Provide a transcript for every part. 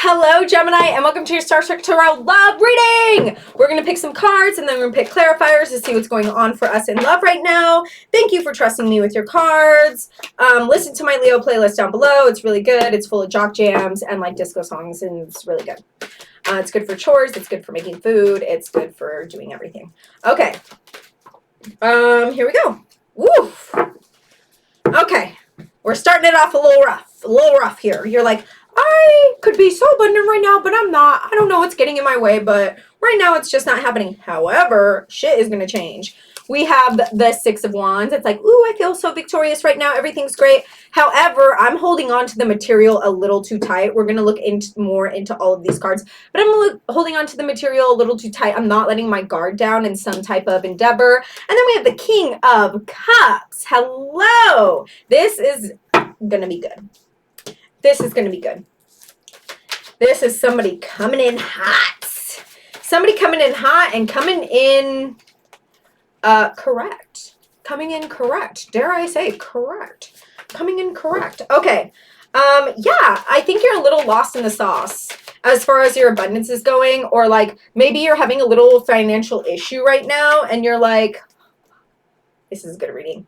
Hello, Gemini, and welcome to your STARSTRUCK Tarot Love Reading! We're going to pick some cards, and then we're going to pick clarifiers to see what's going on for us in love right now. Thank you for trusting me with your cards. Listen to my Leo playlist down below. It's really good. It's full of jock jams and like disco songs, and it's really good. It's good for chores. It's good for making food. It's good for doing everything. Okay. Here we go. Woof. Okay. We're starting it off a little rough here. You're like, I could be so abundant right now, but I'm not. I don't know what's getting in my way, but right now it's just not happening. However, shit is going to change. We have the Six of Wands. It's like, ooh, I feel so victorious right now. Everything's great. However, I'm holding on to the material a little too tight. We're going to look more into all of these cards, but I'm holding on to the material a little too tight. I'm not letting my guard down in some type of endeavor. And then we have the King of Cups. Hello. This is going to be good. This is going to be good. This is somebody coming in hot. Somebody coming in hot and coming in correct. Coming in correct. Dare I say correct. Coming in correct. Okay. Yeah, I think you're a little lost in the sauce as far as your abundance is going, or like maybe you're having a little financial issue right now and you're like, this is good reading.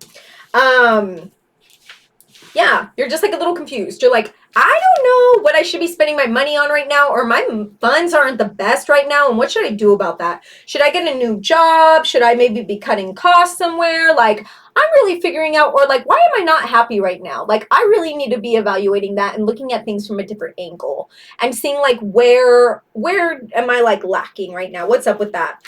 Yeah, you're just like a little confused. You're like, I don't know what I should be spending my money on right now, or my funds aren't the best right now, and what should I do about that? Should I get a new job? Should I maybe be cutting costs somewhere? Like, I'm really figuring out, or like, why am I not happy right now? Like, I really need to be evaluating that and looking at things from a different angle and seeing like, where am I like lacking right now? What's up with that?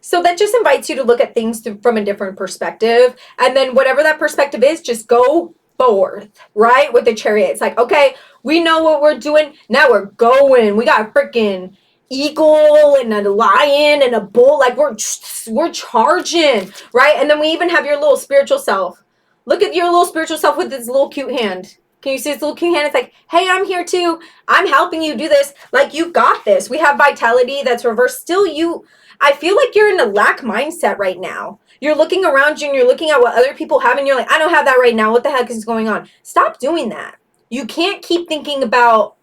So that just invites you to look at things from a different perspective. And then whatever that perspective is, just go forth, right? With the Chariot. It's like, okay, we know what we're doing. Now we're going. We got a freaking eagle and a lion and a bull. Like we're charging, right? And then we even have your little spiritual self. Look at your little spiritual self with this little cute hand. Can you see this little cute hand? It's like, hey, I'm here too. I'm helping you do this. Like, you got this. We have vitality that's reversed. Still, I feel like you're in a lack mindset right now. You're looking around you and you're looking at what other people have and you're like, I don't have that right now. What the heck is going on? Stop doing that. You can't keep thinking about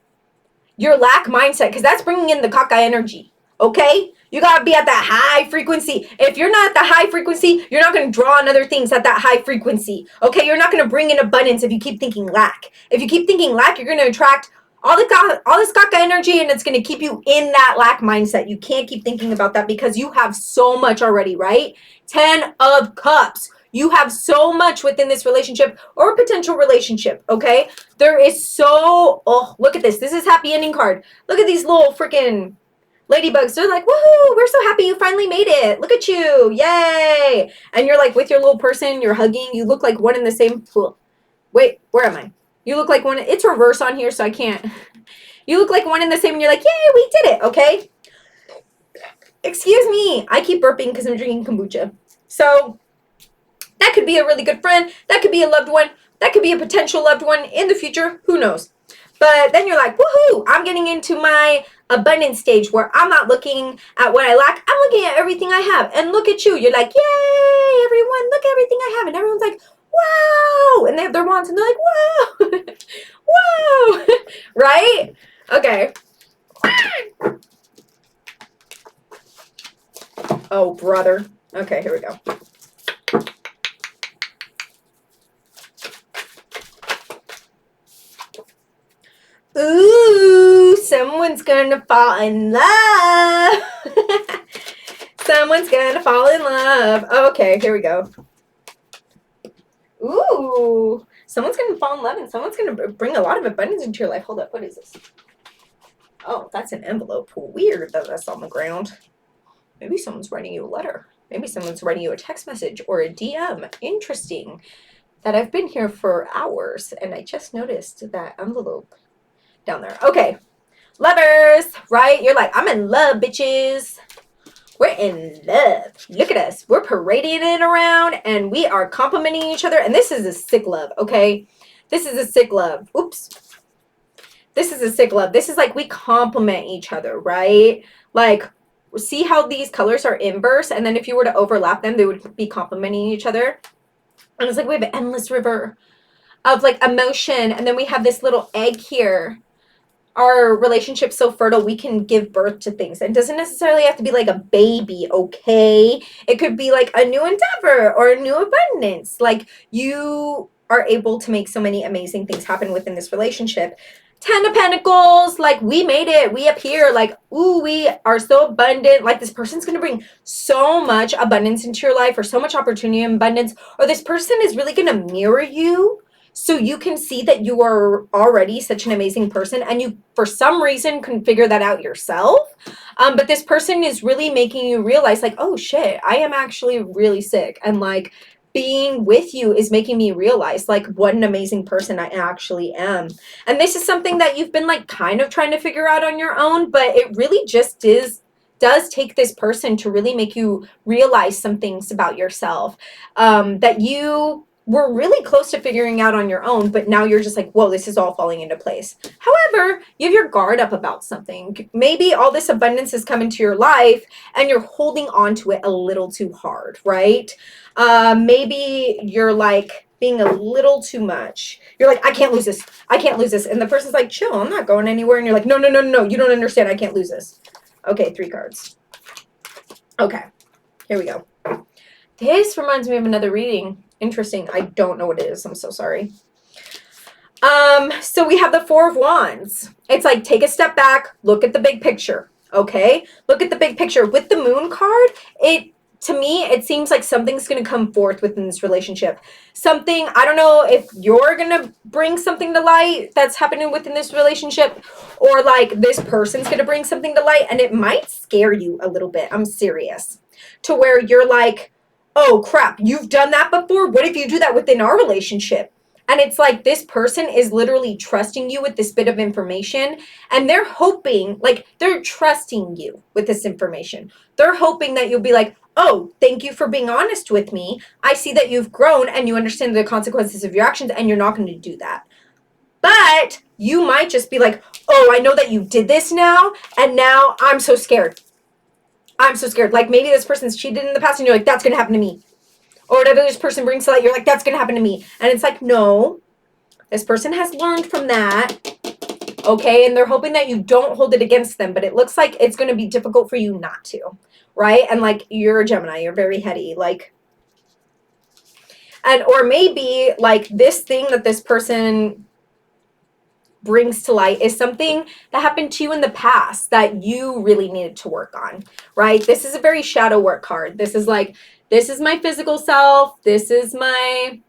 your lack mindset because that's bringing in the cockeye energy, okay? You got to be at that high frequency. If you're not at the high frequency, you're not going to draw on other things at that high frequency, okay? You're not going to bring in abundance if you keep thinking lack. If you keep thinking lack, you're going to attract all this cockeye energy, and it's going to keep you in that lack mindset. You can't keep thinking about that because you have so much already, right? 10 of Cups. You have so much within this relationship or potential relationship, okay? There is so, oh, look at this. This is happy ending card. Look at these little freaking ladybugs. They're like, woohoo, we're so happy you finally made it. Look at you. Yay. And you're like with your little person, you're hugging. You look like one in the same pool. Wait, where am I? You look like one. It's reverse on here, so I can't. You look like one in the same, and you're like, yay, we did it, okay? Excuse me. I keep burping because I'm drinking kombucha. So that could be a really good friend. That could be a loved one. That could be a potential loved one in the future. Who knows? But then you're like, woohoo, I'm getting into my abundance stage where I'm not looking at what I lack. I'm looking at everything I have. And look at you. You're like, yay, everyone, look at everything I have. And everyone's like, wow. And they have their wands and they're like, wow. Wow. Right? Okay. Oh, brother. Okay, here we go. Ooh, someone's gonna fall in love. Someone's gonna fall in love. Okay, here we go. Ooh, someone's gonna fall in love and someone's gonna bring a lot of abundance into your life. Hold up, what is this? Oh, that's an envelope. Weird that that's on the ground. Maybe someone's writing you a letter. Maybe someone's writing you a text message or a DM. Interesting. That I've been here for hours and I just noticed that envelope down there. Okay, lovers, right? You're like, I'm in love, bitches. We're in love. Look at us. We're parading it around and we are complimenting each other. And this is a sick love, okay? This is a sick love. Oops. This is a sick love. This is like we compliment each other, right? Like, see how these colors are inverse? And then if you were to overlap them, they would be complementing each other. And it's like we have an endless river of like emotion. And then we have this little egg here. Our relationship's so fertile, we can give birth to things. It doesn't necessarily have to be like a baby, okay? It could be like a new endeavor or a new abundance. Like, you are able to make so many amazing things happen within this relationship. 10 of Pentacles, like, we made it. We appear like, ooh, we are so abundant. Like, this person's going to bring so much abundance into your life, or so much opportunity and abundance, or this person is really going to mirror you. So you can see that you are already such an amazing person, and you, for some reason, couldn't figure that out yourself. But this person is really making you realize, like, oh shit, I am actually really sick. And like, being with you is making me realize like what an amazing person I actually am. And this is something that you've been like kind of trying to figure out on your own, but it really just does take this person to really make you realize some things about yourself that you were really close to figuring out on your own, but now you're just like, whoa, this is all falling into place. However, you have your guard up about something. Maybe all this abundance has come into your life and you're holding on to it a little too hard, right? Maybe you're like being a little too much. You're like, I can't lose this. I can't lose this. And the person's like, chill, I'm not going anywhere. And you're like, no, no, no, no, you don't understand. I can't lose this. Okay, 3 cards. Okay, here we go. This reminds me of another reading. Interesting. I don't know what it is. I'm so sorry. So we have the 4 of Wands. It's like, take a step back, look at the big picture. Okay? Look at the big picture. With the Moon card, to me, it seems like something's going to come forth within this relationship. Something, I don't know if you're going to bring something to light that's happening within this relationship, or like this person's going to bring something to light, and it might scare you a little bit. I'm serious. To where you're like, oh crap, you've done that before? What if you do that within our relationship? And it's like, this person is literally trusting you with this bit of information, and they're hoping, like, they're trusting you with this information. They're hoping that you'll be like, oh, thank you for being honest with me. I see that you've grown and you understand the consequences of your actions, and you're not going to do that. But you might just be like, oh, I know that you did this now, and now I'm so scared. I'm so scared. Like, maybe this person's cheated in the past and you're like, that's going to happen to me. Or whatever this person brings to light, you're like, that's going to happen to me. And it's like, no, this person has learned from that. Okay. And they're hoping that you don't hold it against them. But it looks like it's going to be difficult for you not to. Right. And like, you're a Gemini. You're very heady. Like, and or maybe like this thing that this person brings to light is something that happened to you in the past that you really needed to work on, right? This is a very shadow work card. This is like, this is my physical self, this is my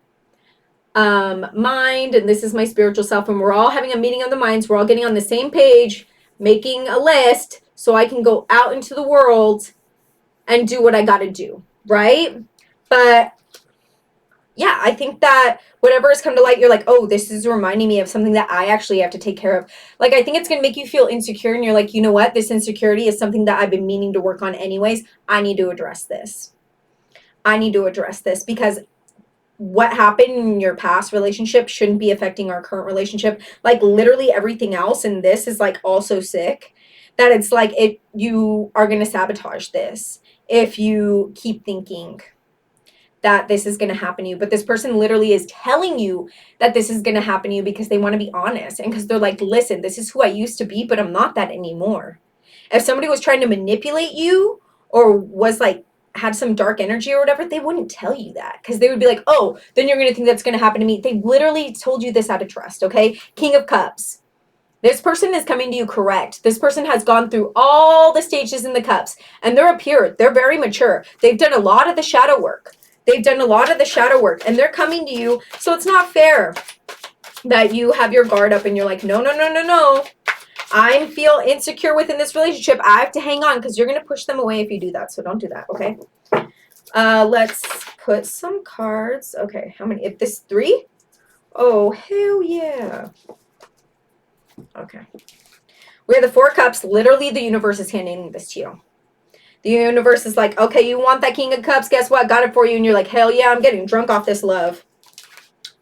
mind, and this is my spiritual self, and we're all having a meeting of the minds. We're all getting on the same page, making a list so I can go out into the world and do what I got to do, right? But yeah, I think that whatever has come to light, you're like, oh, this is reminding me of something that I actually have to take care of. Like, I think it's going to make you feel insecure, and you're like, you know what? This insecurity is something that I've been meaning to work on anyways. I need to address this. I need to address this, because what happened in your past relationship shouldn't be affecting our current relationship. Like, literally everything else in this is like also sick, that it's like you are going to sabotage this if you keep thinking that this is going to happen to you. But this person literally is telling you that this is going to happen to you because they want to be honest, and because they're like, listen, this is who I used to be, but I'm not that anymore. If somebody was trying to manipulate you, or was like, had some dark energy or whatever, they wouldn't tell you that, because they would be like, oh, then you're going to think that's going to happen to me. They literally told you this out of trust. Okay. King of Cups. This person is coming to you correct. This person has gone through all the stages in the cups, and they're up here. They're very mature. They've done a lot of the shadow work. And they're coming to you. So it's not fair that you have your guard up and you're like, no, no, no, no, no. I feel insecure within this relationship. I have to hang on, because you're going to push them away if you do that. So don't do that. Okay. Let's put some cards. Okay. How many? If this 3? Oh, hell yeah. Okay. We have the 4 cups. Literally, the universe is handing this to you. The universe is like, okay, you want that King of Cups? Guess what? Got it for you. And you're like, hell yeah, I'm getting drunk off this love.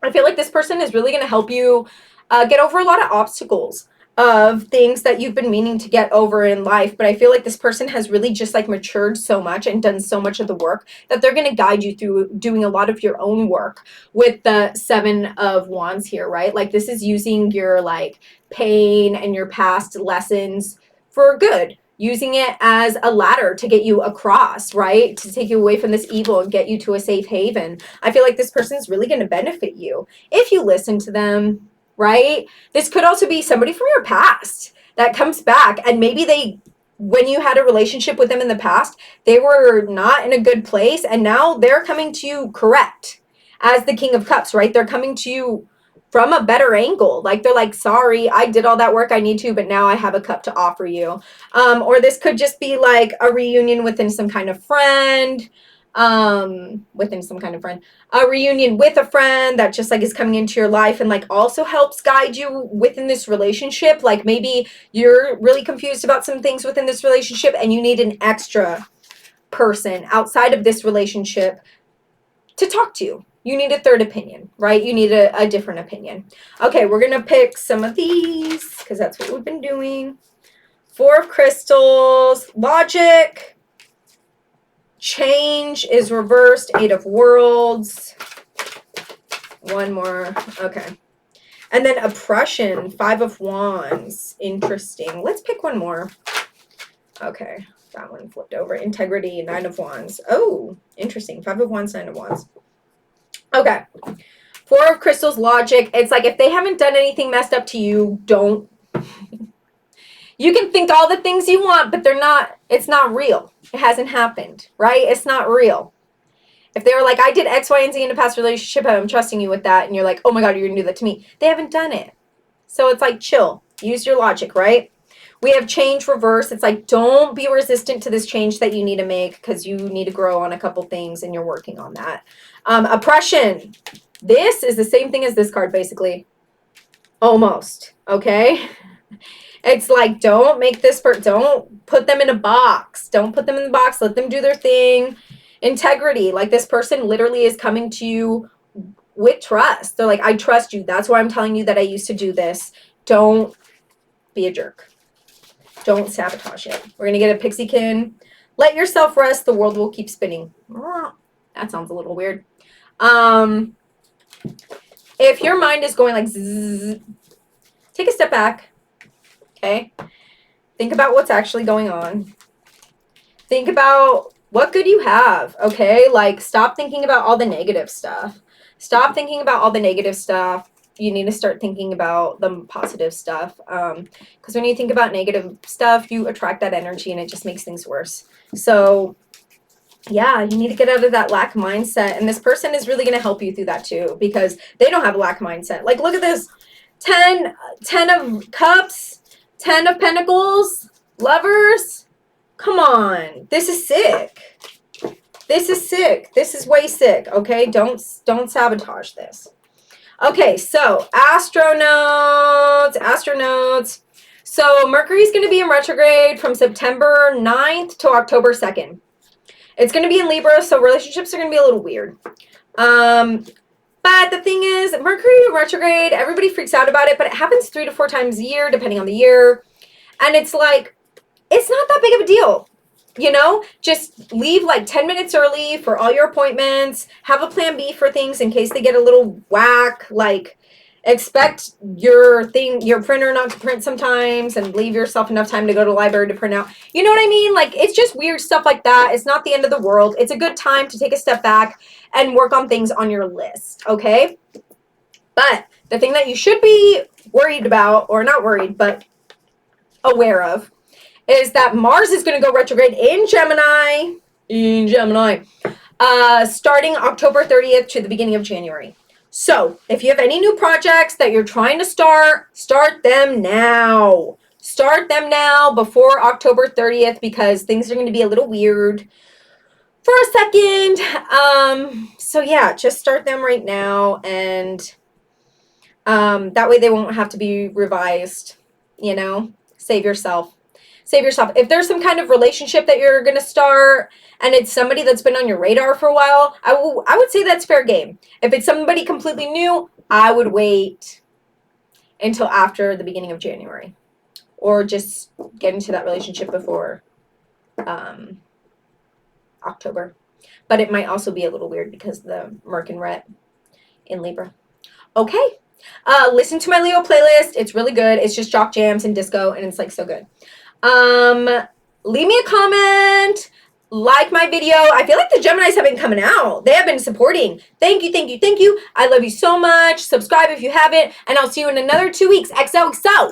I feel like this person is really going to help you get over a lot of obstacles. of things that you've been meaning to get over in life, but I feel like this person has really just like matured so much and done so much of the work that they're going to guide you through doing a lot of your own work with the 7 of Wands here, right? Like this is using your like pain and your past lessons for good, using it as a ladder to get you across, right? To take you away from this evil and get you to a safe haven. I feel like this person is really going to benefit you if you listen to them, right? This could also be somebody from your past that comes back, and maybe they, when you had a relationship with them in the past, they were not in a good place, and now they're coming to you correct as the King of Cups, right? They're coming to you from a better angle. Like they're like, sorry, I did all that work I need to, but now I have a cup to offer you. Or this could just be like a reunion within some kind of friend, a reunion with a friend that just like is coming into your life and like also helps guide you within this relationship. Like maybe you're really confused about some things within this relationship and you need an extra person outside of this relationship to talk to. You need a third opinion, right? You need a different opinion. Okay, we're going to pick some of these because that's what we've been doing. 4 of Crystals, Logic, Change is reversed, 8 of Worlds. One more. Okay. And then Oppression, 5 of Wands. Interesting. Let's pick one more. Okay. That one flipped over. Integrity, 9 of Wands. Oh, interesting. 5 of Wands, 9 of Wands. Okay. 4 of Crystals, Logic. It's like if they haven't done anything messed up to you, don't. You can think all the things you want, but they're not, it's not real. It hasn't happened, right? It's not real. If they were like, I did X, Y, and Z in a past relationship, and I'm trusting you with that, and you're like, oh my God, you're going to do that to me. They haven't done it. So it's like, chill. Use your logic, right? We have Change reverse. It's like, don't be resistant to this change that you need to make because you need to grow on a couple things, and you're working on that. Oppression. This is the same thing as this card, basically. Almost. Okay? It's like, don't make this don't put them in a box. Don't put them in the box. Let them do their thing. Integrity. Like this person literally is coming to you with trust. They're like, I trust you. That's why I'm telling you that I used to do this. Don't be a jerk. Don't sabotage it. We're going to get a Pixiekin. Let yourself rest. The world will keep spinning. That sounds a little weird. If your mind is going like zzz, take a step back. Okay? Think about what's actually going on. Think about what good you have, okay? Like, stop thinking about all the negative stuff. Stop thinking about all the negative stuff. You need to start thinking about the positive stuff. Because when you think about negative stuff, you attract that energy and it just makes things worse. So, yeah, you need to get out of that lack mindset. And this person is really going to help you through that too because they don't have a lack mindset. Like, look at this. 10 of Cups. 10 of Pentacles, Lovers. Come on. This is sick. This is sick. This is way sick, okay? Don't sabotage this. Okay, so astronauts. So Mercury's going to be in retrograde from September 9th to October 2nd. It's going to be in Libra, so relationships are going to be a little weird. But the thing is, Mercury retrograde, everybody freaks out about it, but it happens 3 to 4 times a year, depending on the year. And it's like, it's not that big of a deal. You know, just leave like 10 minutes early for all your appointments. Have a plan B for things in case they get a little whack. Like, expect your printer not to print sometimes and leave yourself enough time to go to the library to print out. You know what I mean? Like, it's just weird stuff like that. It's not the end of the world. It's a good time to take a step back and work on things on your list, okay? But the thing that you should be worried about, or not worried, but aware of, is that Mars is going to go retrograde in Gemini, starting October 30th to the beginning of January. So if you have any new projects that you're trying to start them now. Start them now before October 30th because things are going to be a little weird for a second. So yeah, just start them right now, and that way they won't have to be revised, you know. Save yourself. If there's some kind of relationship that you're going to start and it's somebody that's been on your radar for a while, I would say that's fair game. If it's somebody completely new, I would wait until after the beginning of January. or just get into that relationship before October. But it might also be a little weird because the Merkin ret in Libra. Okay. Listen to my Leo playlist. It's really good. It's just jock jams and disco, and it's like so good. Leave me a comment. Like my video. I feel like the Geminis have been coming out. They have been supporting. Thank you, thank you, thank you. I love you so much. Subscribe if you haven't, and I'll see you in another 2 weeks. XOXO.